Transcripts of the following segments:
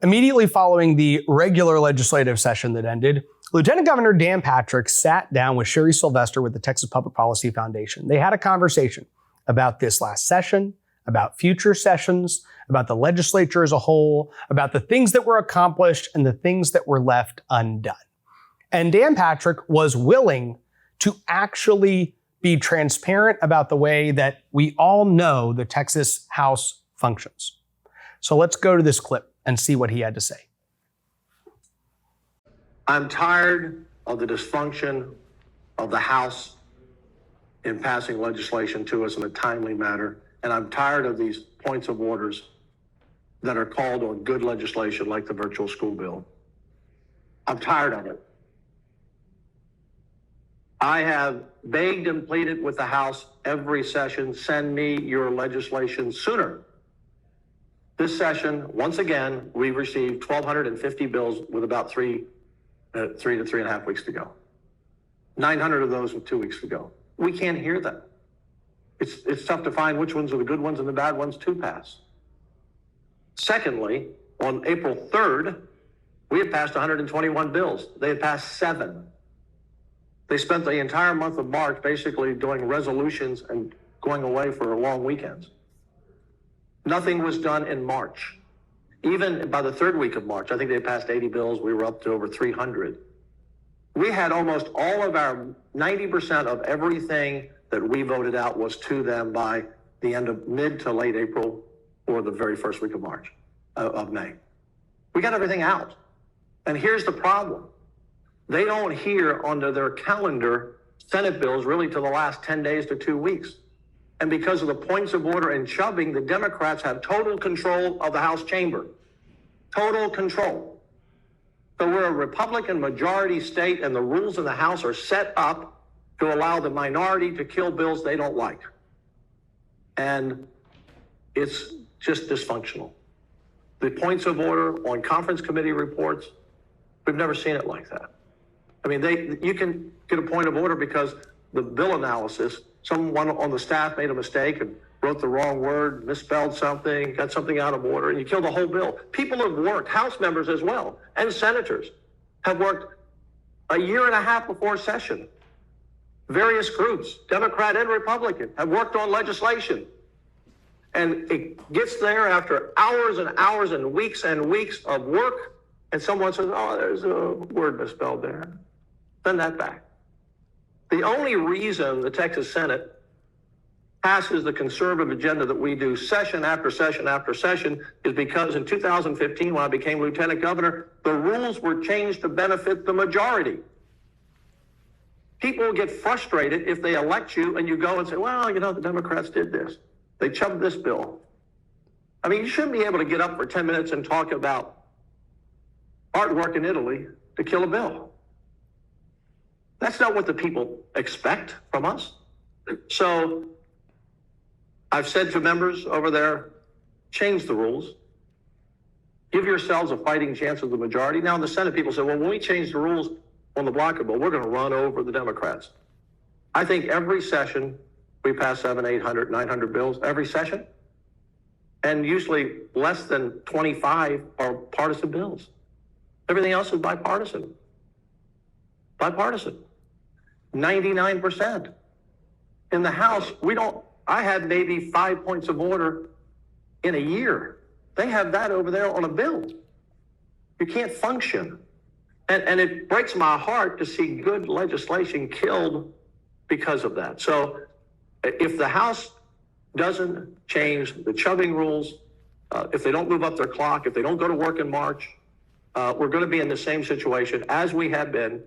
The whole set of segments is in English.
Immediately following the regular legislative session that ended, Lieutenant Governor Dan Patrick sat down with Sherry Sylvester with the Texas Public Policy Foundation. They had a conversation about this last session, about future sessions, about the legislature as a whole, about the things that were accomplished and the things that were left undone. And Dan Patrick was willing to actually be transparent about the way that we all know the Texas House functions. So let's go to this clip and see what he had to say. I'm tired of the dysfunction of the House in passing legislation to us in a timely manner, and I'm tired of these points of orders that are called on good legislation like the virtual school bill. I'm tired of it. I have begged and pleaded with the House every session, send me your legislation sooner. This session, once again, we received 1,250 bills with about 3 to 3.5 weeks to go. 900 of those with 2 weeks to go. We can't hear them. It's tough to find which ones are the good ones and the bad ones to pass. Secondly, on April 3rd, we had passed 121 bills. They had passed 7. They spent the entire month of March basically doing resolutions and going away for long weekends. Nothing was done in March. Even by the 3rd week of March, I think they passed 80 bills. We were up to over 300. We had almost all of our 90% of everything that we voted out was to them by the end of mid to late April or the very first week of March, of May. We got everything out. And here's the problem. They don't hear onto their calendar Senate bills really till the last 10 days to 2 weeks. And because of the points of order and shoving, the Democrats have total control of the House chamber. Total control. So we're a Republican majority state, and the rules in the House are set up to allow the minority to kill bills they don't like. And it's just dysfunctional. The points of order on conference committee reports, we've never seen it like that. I mean, you can get a point of order because the bill analysis, someone on the staff made a mistake and wrote the wrong word, misspelled something, got something out of order, and you kill the whole bill. People have worked, House members as well, and senators have worked a year and a half before session. Various groups, Democrat and Republican, have worked on legislation. And it gets there after hours and hours and weeks of work, and someone says, oh, there's a word misspelled there. Send that back. The only reason the Texas Senate passes the conservative agenda that we do session after session after session is because in 2015, when I became lieutenant governor, the rules were changed to benefit the majority. People get frustrated if they elect you and you go and say, well, you know, the Democrats did this. They chubbed this bill. I mean, you shouldn't be able to get up for 10 minutes and talk about artwork in Italy to kill a bill. That's not what the people expect from us. So I've said to members over there, change the rules. Give yourselves a fighting chance of the majority. Now in the Senate, people say, well, when we change the rules on the blocker bill, we're going to run over the Democrats. I think every session we pass 700, 800, 900 bills every session. And usually less than 25 are partisan bills. Everything else is bipartisan. Bipartisan. 99%. In the House, I had maybe 5 points of order in a year. They have that over there on a bill. You can't function. And it breaks my heart to see good legislation killed because of that. So if the House doesn't change the chubbing rules, if they don't move up their clock, if they don't go to work in March, we're going to be in the same situation as we have been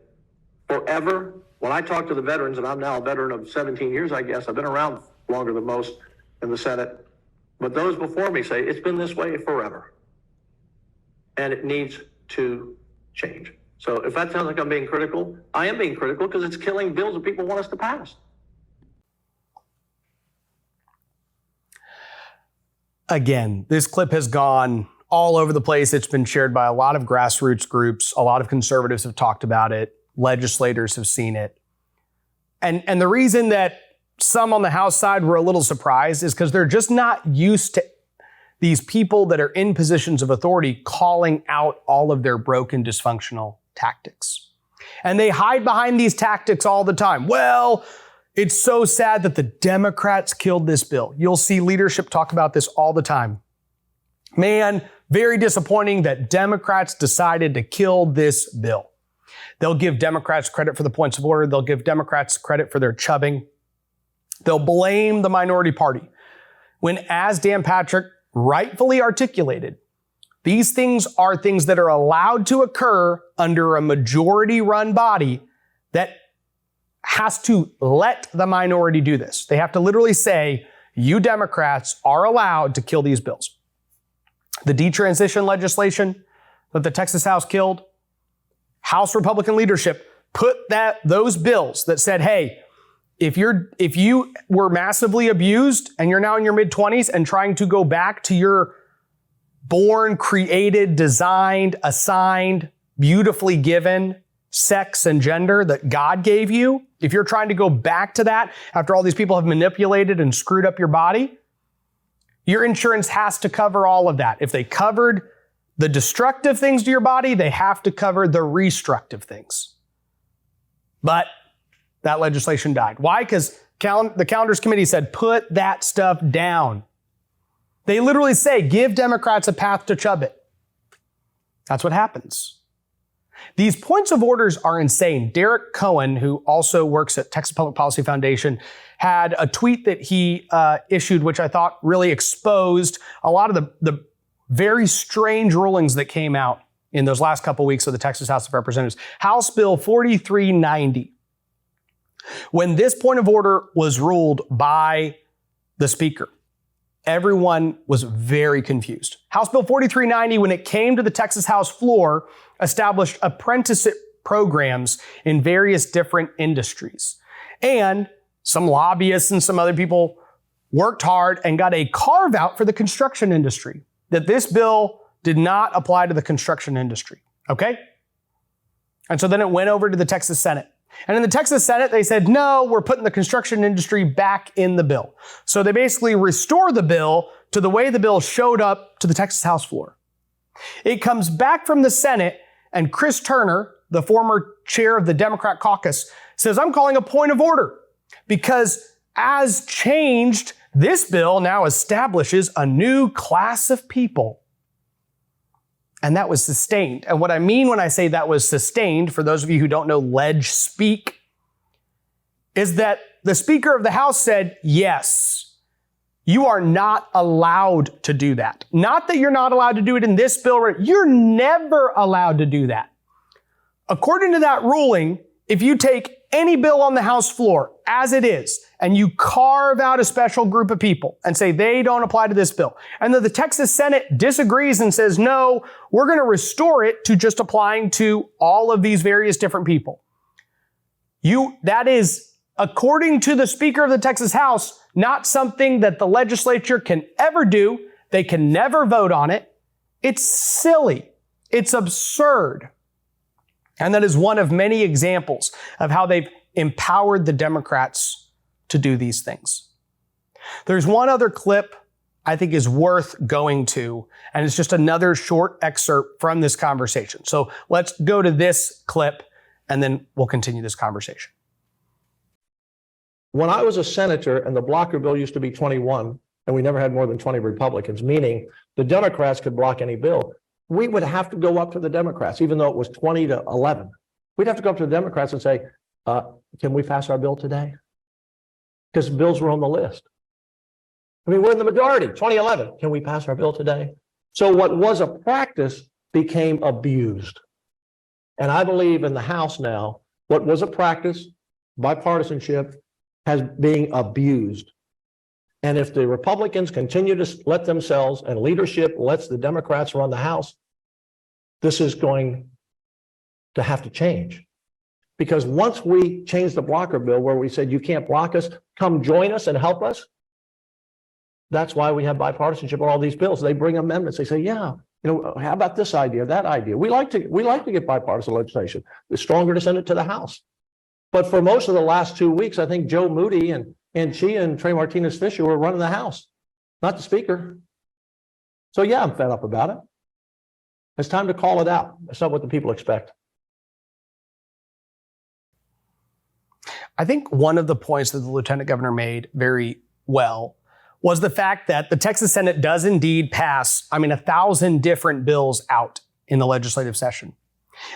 forever. When I talk to the veterans, and I'm now a veteran of 17 years, I guess, I've been around longer than most in the Senate, but those before me say it's been this way forever. And it needs to change. So if that sounds like I'm being critical, I am being critical because it's killing bills that people want us to pass. Again, this clip has gone all over the place. It's been shared by a lot of grassroots groups. A lot of conservatives have talked about it. Legislators have seen it. And the reason that some on the House side were a little surprised is because they're just not used these people that are in positions of authority calling out all of their broken, dysfunctional tactics. And they hide behind these tactics all the time. Well, it's so sad that the Democrats killed this bill. You'll see leadership talk about this all the time. Man, very disappointing that Democrats decided to kill this bill. They'll give Democrats credit for the points of order. They'll give Democrats credit for their chubbing. They'll blame the minority party. When, as Dan Patrick rightfully articulated, these things are things that are allowed to occur under a majority-run body that has to let the minority do this. They have to literally say, you Democrats are allowed to kill these bills. The detransition legislation that the Texas House killed, House Republican leadership put those bills that said, hey, if you were massively abused and you're now in your mid-20s and trying to go back to your born, created, designed, assigned, beautifully given sex and gender that God gave you, if you're trying to go back to that after all these people have manipulated and screwed up your body, your insurance has to cover all of that. If they covered the destructive things to your body, they have to cover the restructive things. But that legislation died. Why? Because the Calendars Committee said, put that stuff down. They literally say, give Democrats a path to chub it. That's what happens. These points of orders are insane. Derek Cohen, who also works at Texas Public Policy Foundation, had a tweet that he issued, which I thought really exposed a lot of the very strange rulings that came out in those last couple weeks of the Texas House of Representatives. House Bill 4390. When this point of order was ruled by the Speaker, everyone was very confused. House Bill 4390, when it came to the Texas House floor, established apprenticeship programs in various different industries. And some lobbyists and some other people worked hard and got a carve out for the construction industry, that this bill did not apply to the construction industry. Okay? And so then it went over to the Texas Senate. And in the Texas Senate, they said, no, we're putting the construction industry back in the bill. So they basically restore the bill to the way the bill showed up to the Texas House floor. It comes back from the Senate, and Chris Turner, the former chair of the Democrat caucus, says, I'm calling a point of order because as changed, this bill now establishes a new class of people. And that was sustained. And what I mean when I say that was sustained, for those of you who don't know ledge speak, is that the Speaker of the House said, yes, you are not allowed to do that. Not that you're not allowed to do it in this bill. You're never allowed to do that. According to that ruling, if you take any bill on the House floor as it is, and you carve out a special group of people and say they don't apply to this bill, and then the Texas Senate disagrees and says, no, we're going to restore it to just applying to all of these various different people. That is, according to the Speaker of the Texas House, not something that the legislature can ever do. They can never vote on it. It's silly. It's absurd. And that is one of many examples of how they've empowered the Democrats to do these things. There's one other clip I think is worth going to, and it's just another short excerpt from this conversation. So let's go to this clip, and then we'll continue this conversation. When I was a senator and the blocker bill used to be 21, and we never had more than 20 Republicans, meaning the Democrats could block any bill, we would have to go up to the Democrats, even though it was 20 to 11. We'd have to go up to the Democrats and say, can we pass our bill today? Because bills were on the list. I mean, we're in the majority, 2011. Can we pass our bill today? So what was a practice became abused. And I believe in the House now, what was a practice, bipartisanship, has being abused. And if the Republicans continue to let themselves and leadership lets the Democrats run the House, this is going to have to change. Because once we change the blocker bill where we said, you can't block us, come join us and help us. That's why we have bipartisanship on all these bills. They bring amendments. They say, yeah, how about this idea, that idea? We like to get bipartisan legislation. It's stronger to send it to the House. But for most of the last 2 weeks, I think Joe Moody and Chia and Trey Martinez Fisher were running the House, not the Speaker. So yeah, I'm fed up about it. It's time to call it out. That's not what the people expect. I think one of the points that the lieutenant governor made very well was the fact that the Texas Senate does indeed pass, 1,000 different bills out in the legislative session.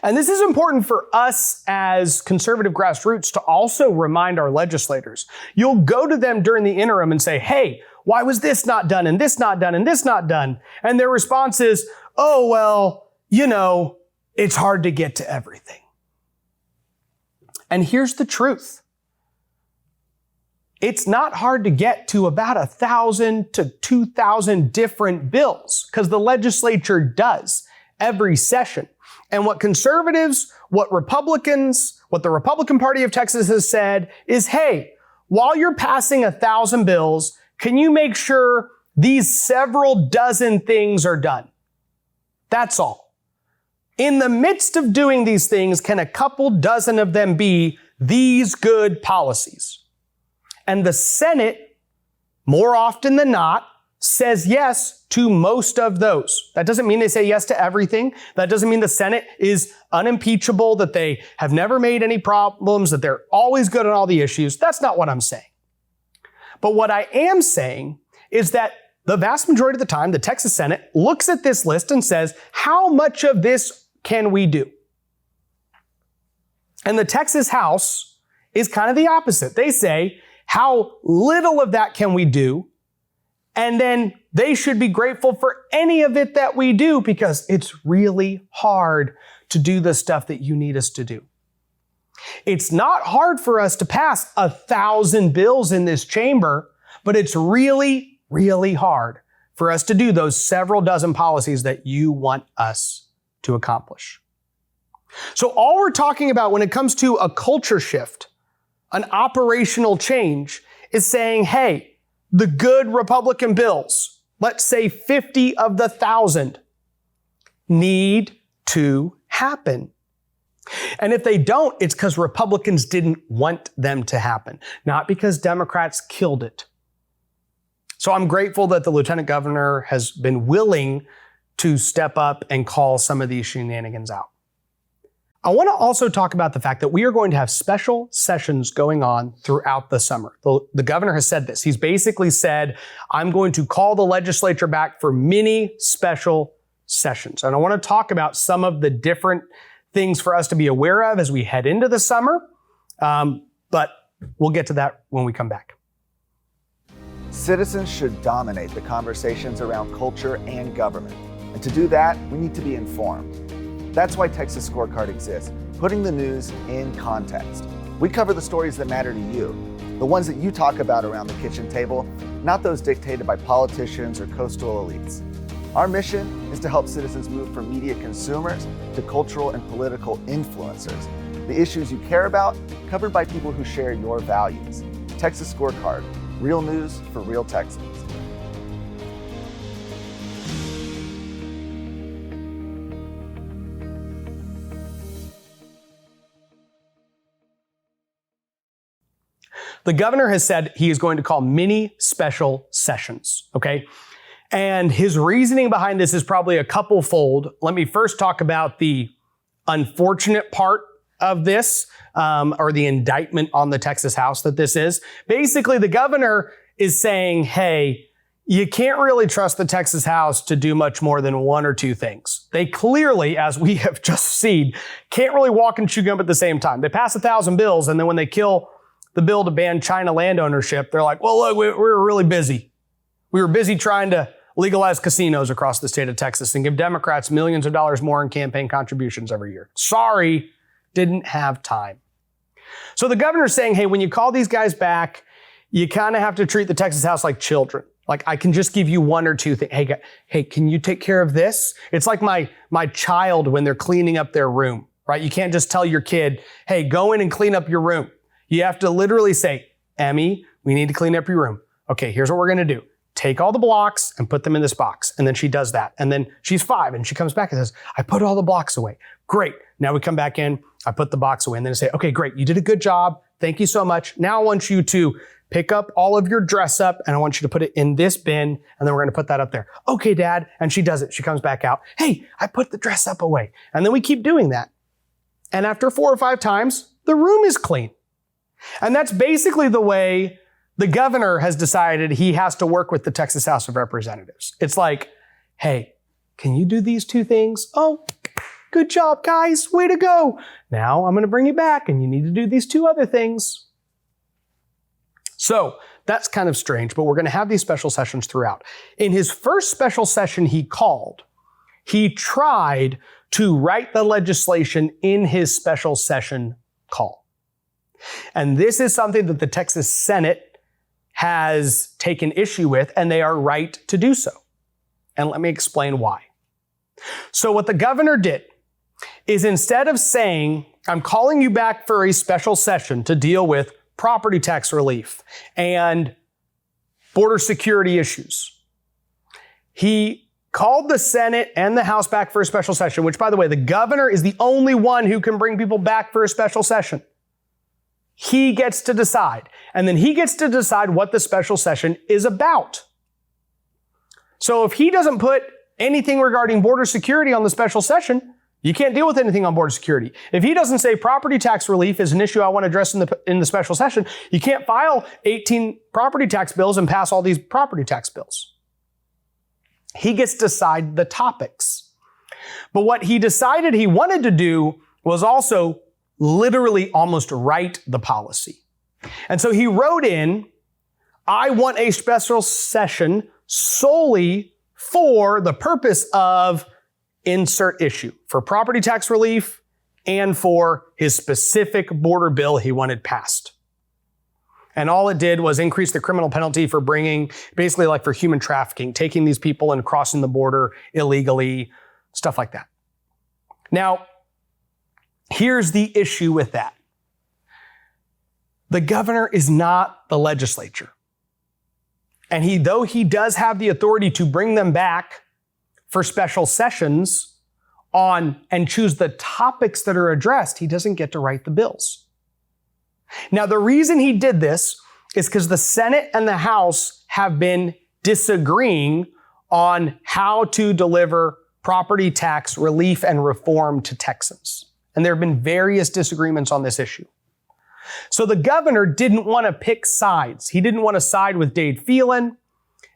And this is important for us as conservative grassroots to also remind our legislators. You'll go to them during the interim and say, hey, why was this not done and this not done and this not done? And their response is, oh, well, it's hard to get to everything. And here's the truth. It's not hard to get to about 1,000 to 2,000 different bills because the legislature does every session. And what conservatives, what Republicans, what the Republican Party of Texas has said is, hey, while you're passing 1,000 bills, can you make sure these several dozen things are done? That's all. In the midst of doing these things, can a couple dozen of them be these good policies? And the Senate, more often than not, says yes to most of those. That doesn't mean they say yes to everything. That doesn't mean the Senate is unimpeachable, that they have never made any problems, that they're always good on all the issues. That's not what I'm saying. But what I am saying is that the vast majority of the time, the Texas Senate looks at this list and says, how much of this can we do? And the Texas House is kind of the opposite. They say, how little of that can we do? And then they should be grateful for any of it that we do because it's really hard to do the stuff that you need us to do. It's not hard for us to pass 1,000 bills in this chamber, but it's really, really hard for us to do those several dozen policies that you want us to accomplish. So all we're talking about when it comes to a culture shift, an operational change, is saying, hey, the good Republican bills, let's say 50 of the 1,000, need to happen. And if they don't, it's because Republicans didn't want them to happen, not because Democrats killed it. So I'm grateful that the lieutenant governor has been willing to step up and call some of these shenanigans out. I want to also talk about the fact that we are going to have special sessions going on throughout the summer. The governor has said this. He's basically said, I'm going to call the legislature back for many special sessions. And I want to talk about some of the different things for us to be aware of as we head into the summer. But we'll get to that when we come back. Citizens should dominate the conversations around culture and government. And to do that, we need to be informed. That's why Texas Scorecard exists, putting the news in context. We cover the stories that matter to you, the ones that you talk about around the kitchen table, not those dictated by politicians or coastal elites. Our mission is to help citizens move from media consumers to cultural and political influencers. The issues you care about, covered by people who share your values. Texas Scorecard, real news for real Texans. The governor has said he is going to call many special sessions, okay? And his reasoning behind this is probably a couple-fold. Let me first talk about the unfortunate part of this, or the indictment on the Texas House that this is. Basically, the governor is saying, hey, you can't really trust the Texas House to do much more than one or two things. They clearly, as we have just seen, can't really walk and chew gum at the same time. They pass 1,000 bills, and then when they kill the bill to ban China land ownership, they're like, well, look, we were really busy. We were busy trying to legalize casinos across the state of Texas and give Democrats millions of dollars more in campaign contributions every year. Sorry, didn't have time. So the governor's saying, hey, when you call these guys back, you kind of have to treat the Texas House like children. Like, I can just give you one or two things. Hey, can you take care of this? It's like my child when they're cleaning up their room, right? You can't just tell your kid, hey, go in and clean up your room. You have to literally say, Emmy, we need to clean up your room. Okay, here's what we're going to do. Take all the blocks and put them in this box. And then she does that. And then she's 5 and she comes back and says, I put all the blocks away. Great. Now we come back in. I put the box away. And then I say, okay, great. You did a good job. Thank you so much. Now I want you to pick up all of your dress up and I want you to put it in this bin and then we're going to put that up there. Okay, Dad. And she does it. She comes back out. Hey, I put the dress up away. And then we keep doing that. And after 4 or 5 times, the room is clean. And that's basically the way the governor has decided he has to work with the Texas House of Representatives. It's like, hey, can you do these 2 things? Oh, good job, guys. Way to go. Now I'm going to bring you back and you need to do these 2 other things. So that's kind of strange, but we're going to have these special sessions throughout. In his first special session he called, he tried to write the legislation in his special session call. And this is something that the Texas Senate has taken issue with, and they are right to do so. And let me explain why. So what the governor did is, instead of saying, I'm calling you back for a special session to deal with property tax relief and border security issues, he called the Senate and the House back for a special session, which, by the way, the governor is the only one who can bring people back for a special session. He gets to decide. And then he gets to decide what the special session is about. So if he doesn't put anything regarding border security on the special session, you can't deal with anything on border security. If he doesn't say property tax relief is an issue I want to address in the special session, you can't file 18 property tax bills and pass all these property tax bills. He gets to decide the topics. But what he decided he wanted to do was also literally almost write the policy. And so he wrote in, I want a special session solely for the purpose of insert issue, for property tax relief and for his specific border bill he wanted passed. And all it did was increase the criminal penalty for bringing, basically like for human trafficking, taking these people and crossing the border illegally, stuff like that. Now, here's the issue with that. The governor is not the legislature. And though he does have the authority to bring them back for special sessions on and choose the topics that are addressed, he doesn't get to write the bills. Now, the reason he did this is because the Senate and the House have been disagreeing on how to deliver property tax relief and reform to Texans. And there have been various disagreements on this issue. So the governor didn't want to pick sides. He didn't want to side with Dade Phelan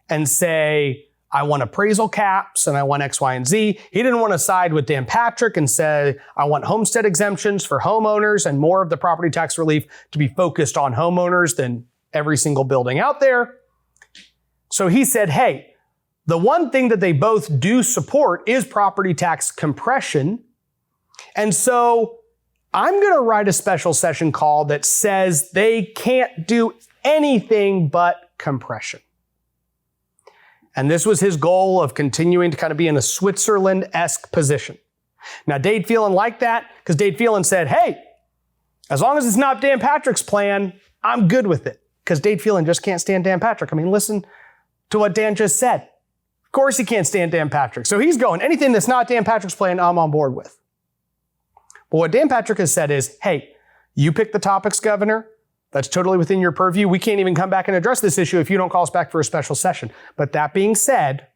and say, I want appraisal caps and I want X, Y, and Z. He didn't want to side with Dan Patrick and say, I want homestead exemptions for homeowners and more of the property tax relief to be focused on homeowners than every single building out there. So he said, hey, the one thing that they both do support is property tax compression. And so I'm going to write a special session call that says they can't do anything but compression. And this was his goal of continuing to kind of be in a Switzerland-esque position. Now, Dade Phelan liked that because Dade Phelan said, hey, as long as it's not Dan Patrick's plan, I'm good with it. Because Dade Phelan just can't stand Dan Patrick. I mean, listen to what Dan just said. Of course he can't stand Dan Patrick. So he's going, anything that's not Dan Patrick's plan, I'm on board with. But what Dan Patrick has said is, hey, you pick the topics, Governor. That's totally within your purview. We can't even come back and address this issue if you don't call us back for a special session. But that being said,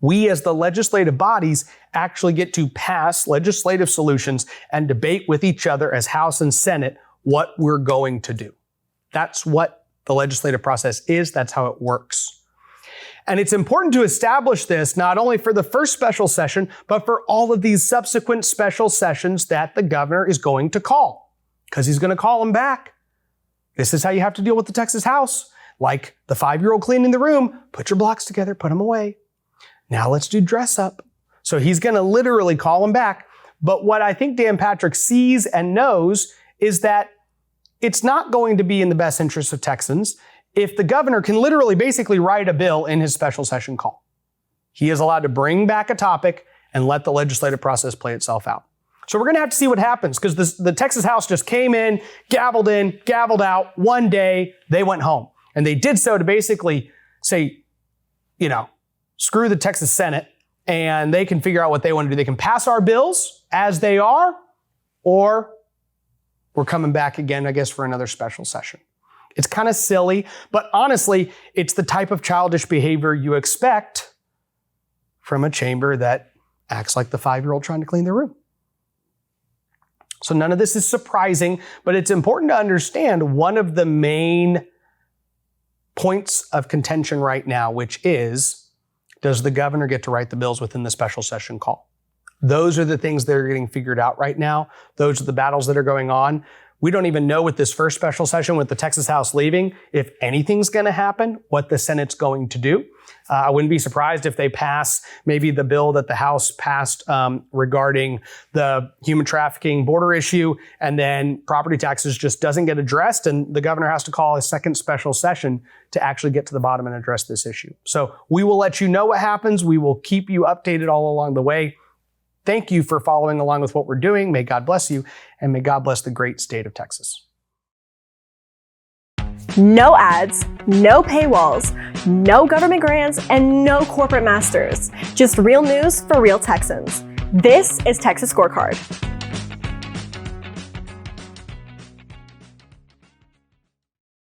we as the legislative bodies actually get to pass legislative solutions and debate with each other as House and Senate what we're going to do. That's what the legislative process is. That's how it works. And it's important to establish this not only for the first special session, but for all of these subsequent special sessions that the governor is going to call, because he's going to call them back. This is how you have to deal with the Texas House. Like the 5-year-old cleaning the room, put your blocks together, put them away. Now let's do dress up. So he's going to literally call them back. But what I think Dan Patrick sees and knows is that it's not going to be in the best interest of Texans if the governor can literally basically write a bill in his special session call. He is allowed to bring back a topic and let the legislative process play itself out. So we're going to have to see what happens because the Texas House just came in, gavelled out. One day they went home. And they did so to basically say, screw the Texas Senate and they can figure out what they want to do. They can pass our bills as they are, or we're coming back again, I guess, for another special session. It's kind of silly, but honestly, it's the type of childish behavior you expect from a chamber that acts like the 5-year-old trying to clean their room. So none of this is surprising, but it's important to understand one of the main points of contention right now, which is, does the governor get to write the bills within the special session call? Those are the things that are getting figured out right now. Those are the battles that are going on. We don't even know with this first special session with the Texas House leaving, if anything's going to happen, what the Senate's going to do. I wouldn't be surprised if they pass maybe the bill that the House passed regarding the human trafficking border issue, and then property taxes just doesn't get addressed, and the governor has to call a second special session to actually get to the bottom and address this issue. So we will let you know what happens. We will keep you updated all along the way. Thank you for following along with what we're doing. May God bless you, and may God bless the great state of Texas. No ads, no paywalls, no government grants, and no corporate masters. Just real news for real Texans. This is Texas Scorecard.